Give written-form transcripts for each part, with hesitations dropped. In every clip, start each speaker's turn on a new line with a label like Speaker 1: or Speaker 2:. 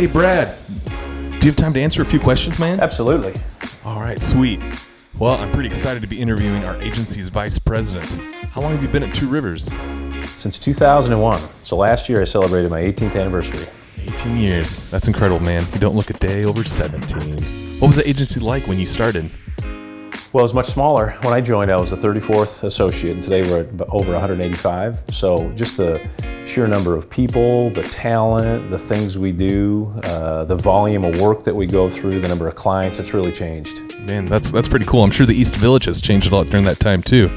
Speaker 1: Hey, Brad, do you have time to answer a few questions, man?
Speaker 2: Absolutely.
Speaker 1: All right, sweet. Well, I'm pretty excited to be interviewing our agency's vice president. How long have you been at Two Rivers?
Speaker 2: Since 2001. So last year I celebrated my 18th anniversary.
Speaker 1: 18 years. That's incredible, man. You don't look a day over 17. What was the agency like when you started?
Speaker 2: Well, it was much smaller. When I joined, I was the 34th associate, and today we're at over 185. So just the sheer number of people, the talent, the things we do, the volume of work that we go through, the number of clients, it's really changed.
Speaker 1: Man, that's pretty cool. I'm sure the East Village has changed a lot during that time, too.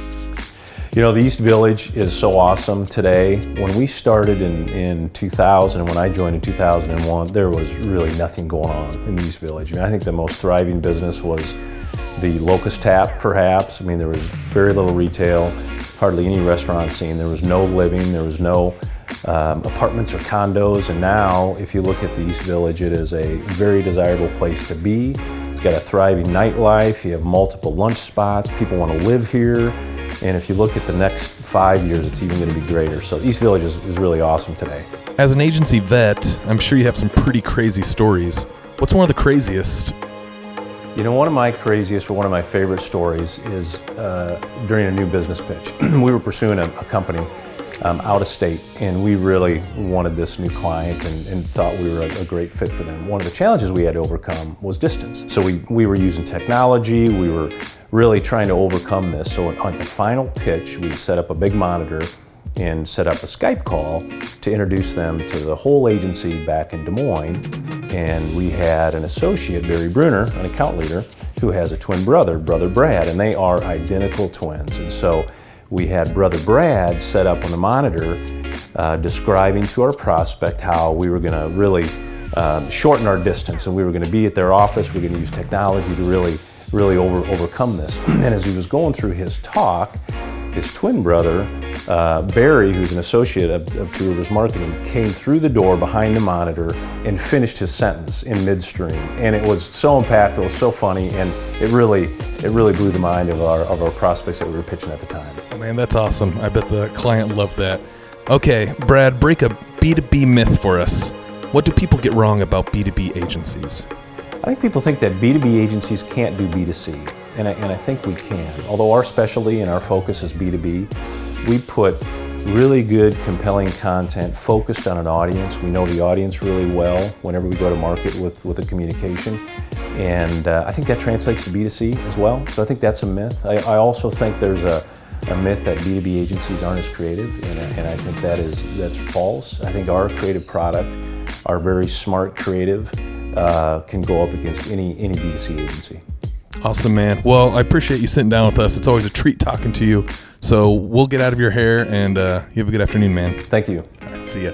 Speaker 2: You know, the East Village is so awesome today. When we started in 2000, and when I joined in 2001, there was really nothing going on in the East Village. I mean, I think the most thriving business was the Locust Tap, perhaps. I mean, there was very little retail, hardly any restaurant scene. There was no living, there was no apartments or condos. And now, if you look at the East Village, it is a very desirable place to be. It's got a thriving nightlife. You have multiple lunch spots. People want to live here. And if you look at the next 5 years, it's even going to be greater. So East Village is really awesome today.
Speaker 1: As an agency vet, I'm sure you have some pretty crazy stories. What's one of the craziest?
Speaker 2: You know, one of my craziest or one of my favorite stories is during a new business pitch. We were pursuing a company out of state, and we really wanted this new client and thought we were a great fit for them. One of the challenges we had to overcome was distance. So we were using technology, we were really trying to overcome this. So on the final pitch, we set up a big monitor and set up a Skype call to introduce them to the whole agency back in Des Moines. And we had an associate, Barry Bruner, an account leader, who has a twin brother, Brother Brad, and they are identical twins. And so we had Brother Brad set up on the monitor describing to our prospect how we were going to really shorten our distance, and we were going to be at their office. We were going to use technology to really overcome this. And as he was going through his talk, his twin brother, Barry, who's an associate of Two Rivers Marketing, came through the door behind the monitor and finished his sentence in midstream. And it was so impactful, it was so funny, and it really blew the mind of our prospects that we were pitching at the time.
Speaker 1: Oh man, that's awesome. I bet the client loved that. Okay, Brad, break a B2B myth for us. What do people get wrong about B2B agencies?
Speaker 2: I think people think that B2B agencies can't do B2C, and I think we can. Although our specialty and our focus is B2B, we put really good, compelling content focused on an audience. We know the audience really well whenever we go to market with a communication, and I think that translates to B2C as well. So I think that's a myth. I also think there's a myth that B2B agencies aren't as creative, and I think that's false. I think our creative product, our very smart creative, can go up against any B2C agency.
Speaker 1: Awesome, man. Well, I appreciate you sitting down with us. It's always a treat talking to you. So we'll get out of your hair, and you have a good afternoon, man.
Speaker 2: Thank you.
Speaker 1: All right, see ya.